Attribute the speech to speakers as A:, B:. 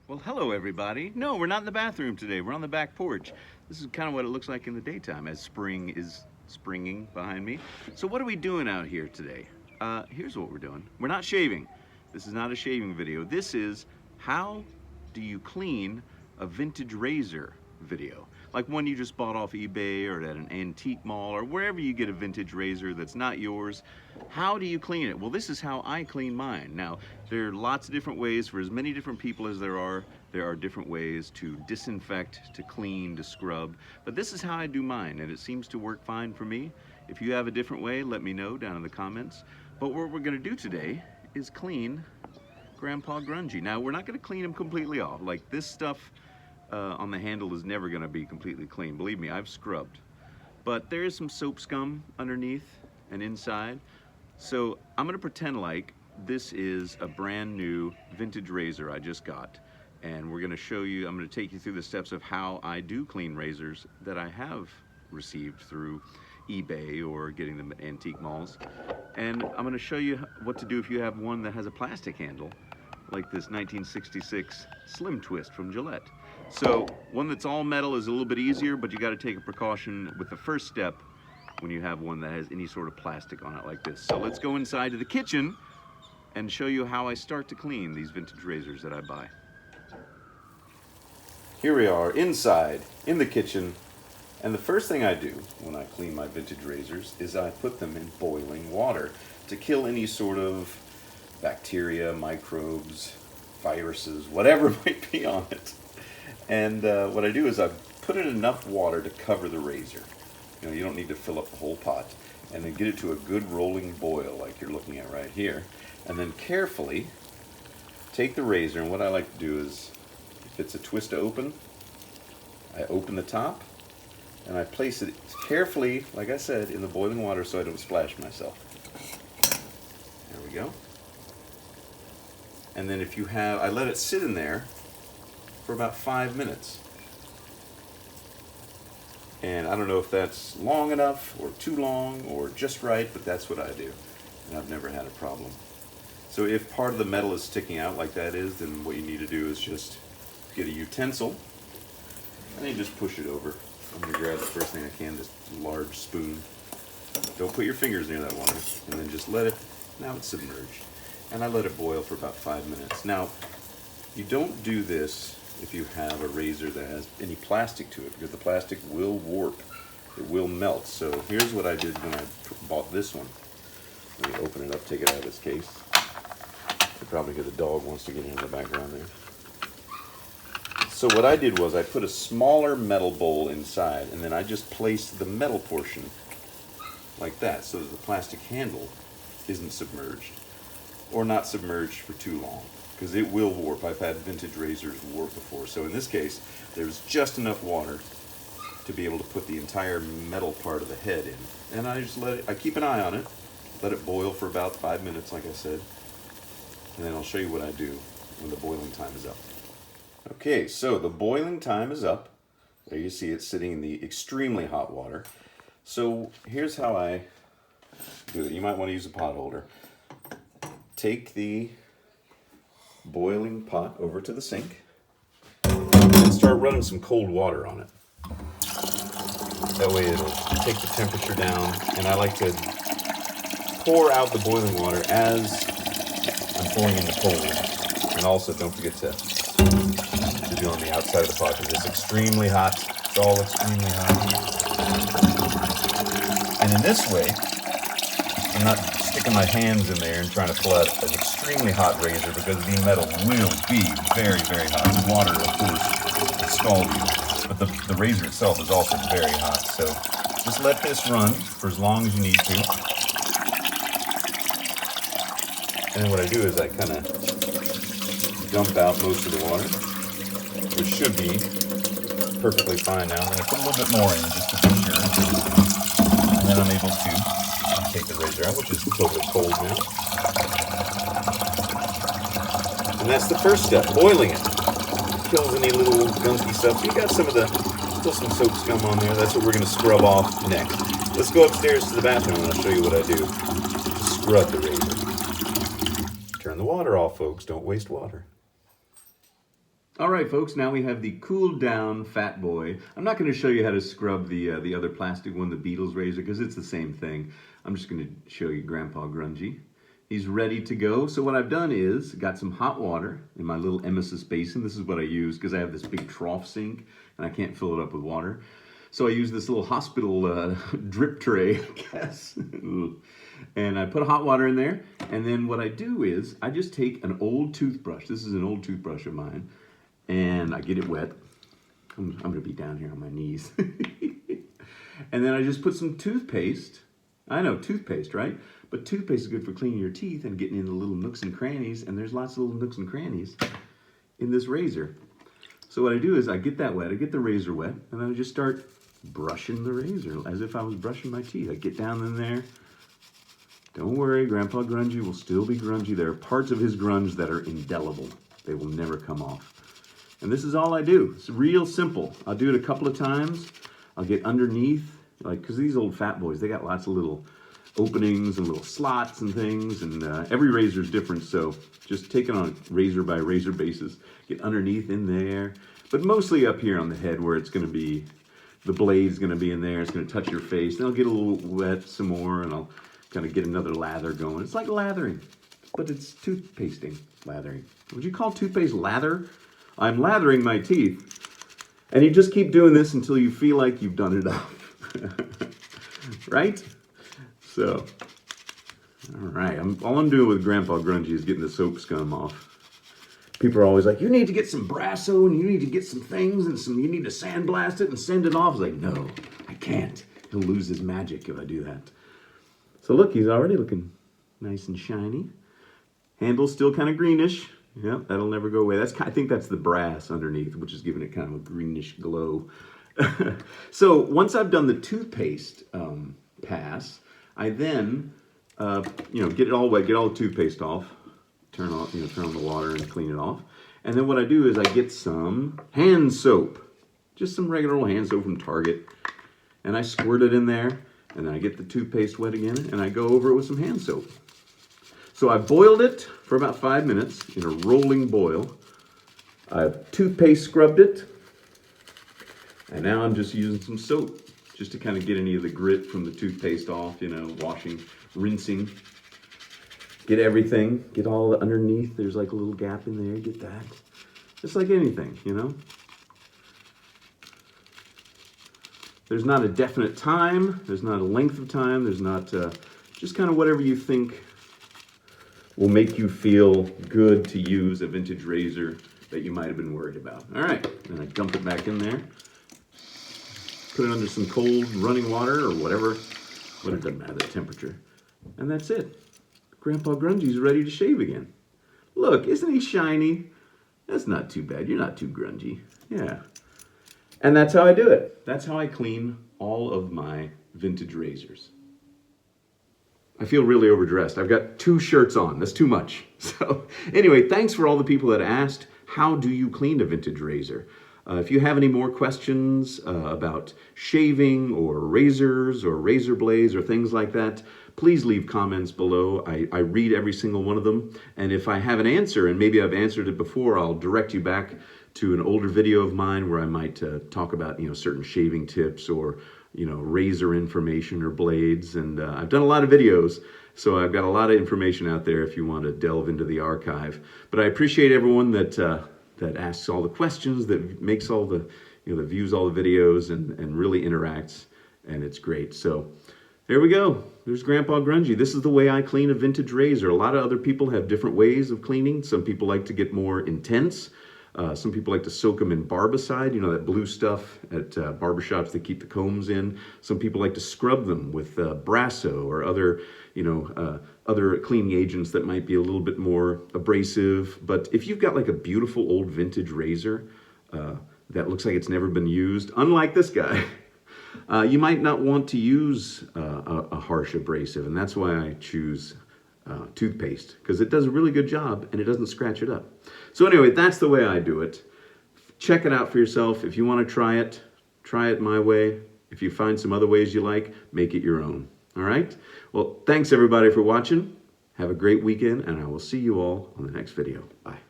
A: Well, hello everybody. No, we're not in the bathroom today. We're on the back porch. This is kind of what it looks like in the daytime as spring is springing behind me. So what are we doing out here today? Here's what we're doing. We're not shaving. This is not a shaving video. This is how do you clean a vintage razor video. Like one you just bought off eBay or at an antique mall or wherever you get a vintage razor that's not yours. How do you clean it? Well, this is how I clean mine. Now, there are lots of different ways for as many different people as there are different ways to disinfect, to clean, to scrub. But this is how I do mine, and it seems to work fine for me. If you have a different way, let me know down in the comments. But what we're gonna do today is clean Grandpa Grungy. Now, we're not gonna clean him completely off. Like this stuff on the handle is never gonna be completely clean. Believe me, I've scrubbed. But there is some soap scum underneath and inside. So I'm gonna pretend like this is a brand new vintage razor I just got. And we're gonna show you, I'm gonna take you through the steps of how I do clean razors that I have received through eBay or getting them at antique malls. And I'm gonna show you what to do if you have one that has a plastic handle, like this 1966 Slim Twist from Gillette. So one that's all metal is a little bit easier, but you gotta take a precaution with the first step when you have one that has any sort of plastic on it like this. So let's go inside to the kitchen and show you how I start to clean these vintage razors that I buy. Here we are inside in the kitchen, and the first thing I do when I clean my vintage razors is I put them in boiling water to kill any sort of bacteria, microbes, viruses, whatever might be on it. And what I do is I put in enough water to cover the razor. You know, you don't need to fill up the whole pot. And then get it to a good rolling boil like you're looking at right here. And then carefully take the razor, and what I like to do is, if it's a twist to open, I open the top and I place it carefully, like I said, in the boiling water so I don't splash myself. There we go. And then if you have, I let it sit in there for about 5 minutes. And I don't know if that's long enough or too long or just right, but that's what I do. And I've never had a problem. So if part of the metal is sticking out like that is, then what you need to do is just get a utensil and you just push it over. I'm going to grab the first thing I can, this large spoon. Don't put your fingers near that water. And then just let it, now it's submerged. And I let it boil for about 5 minutes. Now, you don't do this if you have a razor that has any plastic to it, because the plastic will warp, it will melt. So here's what I did when I bought this one. Let me open it up, take it out of its case. You probably hear the dog wants to get in the background there. So what I did was I put a smaller metal bowl inside, and then I just placed the metal portion like that so that the plastic handle isn't submerged, or not submerged for too long, because it will warp. I've had vintage razors warp before. So in this case, there's just enough water to be able to put the entire metal part of the head in. And I just let it, I keep an eye on it, let it boil for about 5 minutes, like I said. And then I'll show you what I do when the boiling time is up. Okay, so the boiling time is up. There you see it sitting in the extremely hot water. So here's how I do it. You might want to use a pot holder. Take the boiling pot over to the sink and start running some cold water on it. That way it'll take the temperature down, and I like to pour out the boiling water as I'm pouring in the cold. And also don't forget to do on the outside of the pot, because it's extremely hot. It's all extremely hot. And in this way, I'm not sticking my hands in there and trying to flood an extremely hot razor, because the metal will be very, very hot. The water, of course, will scald you, but the razor itself is also very hot. So just let this run for as long as you need to. And then what I do is I kind of dump out most of the water, which should be perfectly fine now. I'm going to put a little bit more in just to be sure. And then I'm able to take the razor out, which is totally cold now. And that's the first step, boiling it. It kills any little gunky stuff. So you got some of the, still some soap scum on there. That's what we're going to scrub off next. Let's go upstairs to the bathroom and I'll show you what I do to scrub the razor. Turn the water off, folks. Don't waste water. All right, folks, now we have the Cool Down Fat Boy. I'm not going to show you how to scrub the other plastic one, the Beatles razor, because it's the same thing. I'm just going to show you Grandpa Grungy. He's ready to go. So what I've done is got some hot water in my little emesis basin. This is what I use because I have this big trough sink and I can't fill it up with water. So I use this little hospital drip tray, I guess. And I put hot water in there. And then what I do is I just take an old toothbrush. This is an old toothbrush of mine. And I get it wet. I'm going to be down here on my knees. And then I just put some toothpaste. I know, toothpaste, right? But toothpaste is good for cleaning your teeth and getting into little nooks and crannies. And there's lots of little nooks and crannies in this razor. So what I do is I get that wet, I get the razor wet, and then I just start brushing the razor as if I was brushing my teeth. I get down in there. Don't worry, Grandpa Grungy will still be grungy. There are parts of his grunge that are indelible. They will never come off. And this is all I do. It's real simple. I'll do it a couple of times. I'll get underneath, like, because these old fat boys, they got lots of little openings and little slots and things, and every razor is different, so just take it on a razor by razor basis. Get underneath in there, but mostly up here on the head where it's going to be, the blade's going to be in there. It's going to touch your face. Then I'll get a little wet some more, and I'll kind of get another lather going. It's like lathering, but it's toothpasting, lathering. Would you call toothpaste lather? I'm lathering my teeth. And you just keep doing this until you feel like you've done enough. Right? So, all right. All I'm doing with Grandpa Grungy is getting the soap scum off. People are always like, you need to get some Brasso and you need to get some things and you need to sandblast it and send it off. I was like, no, I can't. He'll lose his magic if I do that. So look, he's already looking nice and shiny. Handle's still kind of greenish. Yep, that'll never go away. I think that's the brass underneath, which is giving it kind of a greenish glow. So once I've done the toothpaste pass, I then, get it all wet, get all the toothpaste off, turn on the water and clean it off. And then what I do is I get some hand soap, just some regular old hand soap from Target, and I squirt it in there, and then I get the toothpaste wet again, and I go over it with some hand soap. So I boiled it for about 5 minutes in a rolling boil. I've toothpaste scrubbed it. And now I'm just using some soap just to kind of get any of the grit from the toothpaste off, washing, rinsing. Get everything, get all the underneath. There's like a little gap in there, get that. Just like anything, There's not a definite time. There's not a length of time. There's not, just kind of whatever you think will make you feel good to use a vintage razor that you might have been worried about. All right, then I dump it back in there. Put it under some cold running water or whatever. But it doesn't matter, the temperature. And that's it. Grandpa Grungy's ready to shave again. Look, isn't he shiny? That's not too bad. You're not too grungy. Yeah. And that's how I do it. That's how I clean all of my vintage razors. I feel really overdressed. I've got 2 shirts on. That's too much. So anyway, thanks for all the people that asked, how do you clean a vintage razor? If you have any more questions about shaving or razors or razor blades or things like that, please leave comments below. I read every single one of them. And if I have an answer, and maybe I've answered it before, I'll direct you back to an older video of mine where I might talk about, certain shaving tips or razor information or blades. And I've done a lot of videos, so I've got a lot of information out there if you want to delve into the archive. But I appreciate everyone that asks all the questions, that makes all the, that views all the videos and really interacts, and it's great. So there we go. There's Grandpa Grungy. This is the way I clean a vintage razor. A lot of other people have different ways of cleaning. Some people like to get more intense. Some people like to soak them in barbicide, that blue stuff at barbershops they keep the combs in. Some people like to scrub them with Brasso or other, other cleaning agents that might be a little bit more abrasive. But if you've got like a beautiful old vintage razor that looks like it's never been used, unlike this guy, you might not want to use a harsh abrasive. And that's why I choose toothpaste, because it does a really good job and it doesn't scratch it up. So anyway, that's the way I do it. Check it out for yourself. If you want to try it my way. If you find some other ways you like, make it your own. All right? Well, thanks everybody for watching. Have a great weekend, and I will see you all on the next video. Bye.